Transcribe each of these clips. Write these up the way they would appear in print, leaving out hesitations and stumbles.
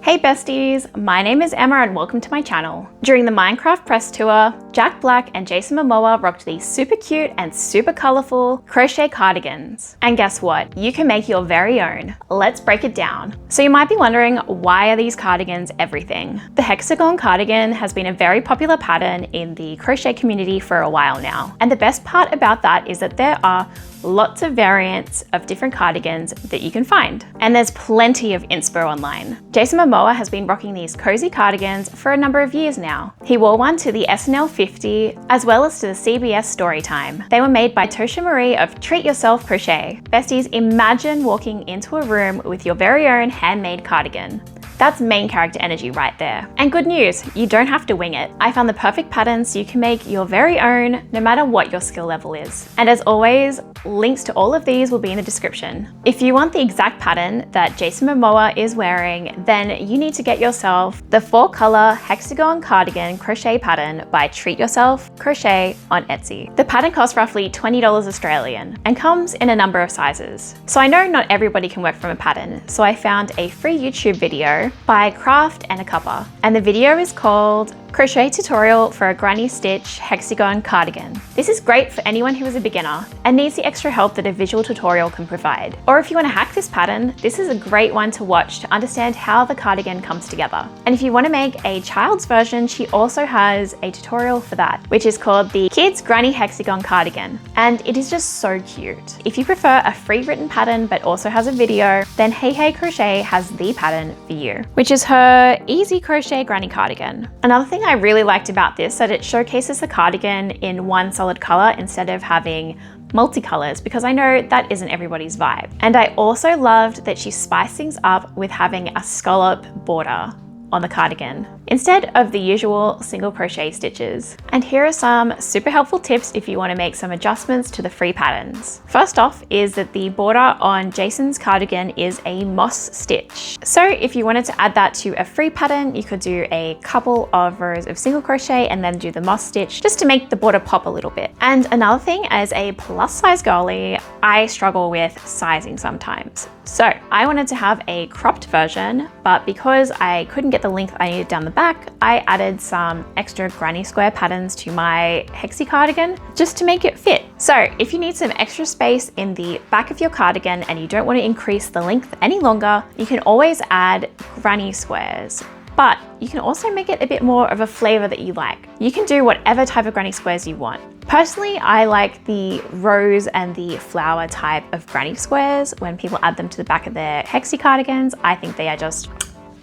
Hey besties, my name is Emma and welcome to my channel. During the Minecraft press tour, Jack Black and Jason Momoa rocked these super cute and super colorful crochet cardigans. And guess what? You can make your very own. Let's break it down. So you might be wondering, why are these cardigans everything? The Hexagon cardigan has been a very popular pattern in the crochet community for a while now. And the best part about that is that there are lots of variants of different cardigans that you can find. And there's plenty of inspo online. Jason Momoa has been rocking these cozy cardigans for a number of years now. He wore one to the SNL 50 as well as to the CBS Storytime. They were made by Tosha of Treatyoself Crochet. Besties, imagine walking into a room with your very own handmade cardigan. That's main character energy right there. And good news, you don't have to wing it. I found the perfect pattern so you can make your very own no matter what your skill level is. And as always, links to all of these will be in the description. If you want the exact pattern that Jason Momoa is wearing, then you need to get yourself the 4-color Hexagon Cardigan crochet pattern by Treatyoself Crochet on Etsy. The pattern costs roughly $20 Australian and comes in a number of sizes. So I know not everybody can work from a pattern, so I found a free YouTube video by Craft and a Cuppa, and the video is called Crochet Tutorial for a Granny Stitch Hexagon Cardigan. This is great for anyone who is a beginner and needs the extra help that a visual tutorial can provide. Or if you want to hack this pattern, this is a great one to watch to understand how the cardigan comes together. And if you want to make a child's version, she also has a tutorial for that, which is called the Kids Granny Hexagon Cardigan. And it is just so cute. If you prefer a free written pattern but also has a video, then Hayhay Crochet has the pattern for you, which is her Easy Crochet Granny Cardigan. Another thing I really liked about this is that it showcases the cardigan in one solid color instead of having multicolors, because I know that isn't everybody's vibe. And I also loved that she spiced things up with having a scallop border on the cardigan instead of the usual single crochet stitches. And here are some super helpful tips if you want to make some adjustments to the free patterns. First off is that the border on Jason's cardigan is a moss stitch. So if you wanted to add that to a free pattern, you could do a couple of rows of single crochet and then do the moss stitch just to make the border pop a little bit. And another thing, as a plus size girly, I struggle with sizing sometimes. So I wanted to have a cropped version, but because I couldn't get the length I needed down the back, I added some extra granny square patterns to my Hexi cardigan just to make it fit. So if you need some extra space in the back of your cardigan and you don't want to increase the length any longer, you can always add granny squares. But you can also make it a bit more of a flavor that you like. You can do whatever type of granny squares you want. Personally, I like the rose and the flower type of granny squares. When people add them to the back of their Hexi cardigans, I think they are just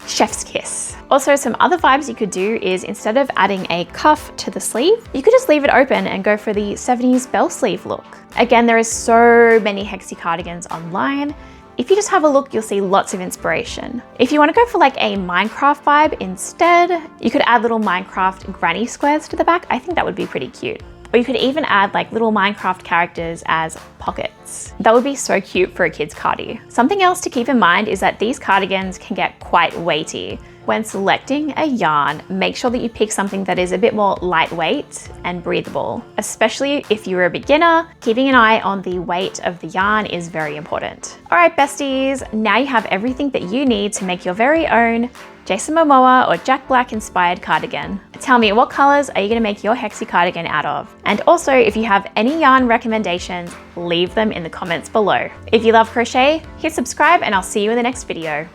chef's kiss. Also, some other vibes you could do is, instead of adding a cuff to the sleeve, you could just leave it open and go for the 70s bell sleeve look. Again, there is so many Hexi cardigans online. If you just have a look, you'll see lots of inspiration. If you want to go for like a Minecraft vibe instead, you could add little Minecraft granny squares to the back. I think that would be pretty cute. Or you could even add like little Minecraft characters as pockets. That would be so cute for a kid's cardi. Something else to keep in mind is that these cardigans can get quite weighty. When selecting a yarn, make sure that you pick something that is a bit more lightweight and breathable. Especially if you're a beginner, keeping an eye on the weight of the yarn is very important. All right, besties, now you have everything that you need to make your very own Jason Momoa or Jack Black inspired cardigan. Tell me, what colors are you gonna make your Hexi cardigan out of? And also, if you have any yarn recommendations, leave them in the comments below. If you love crochet, hit subscribe and I'll see you in the next video.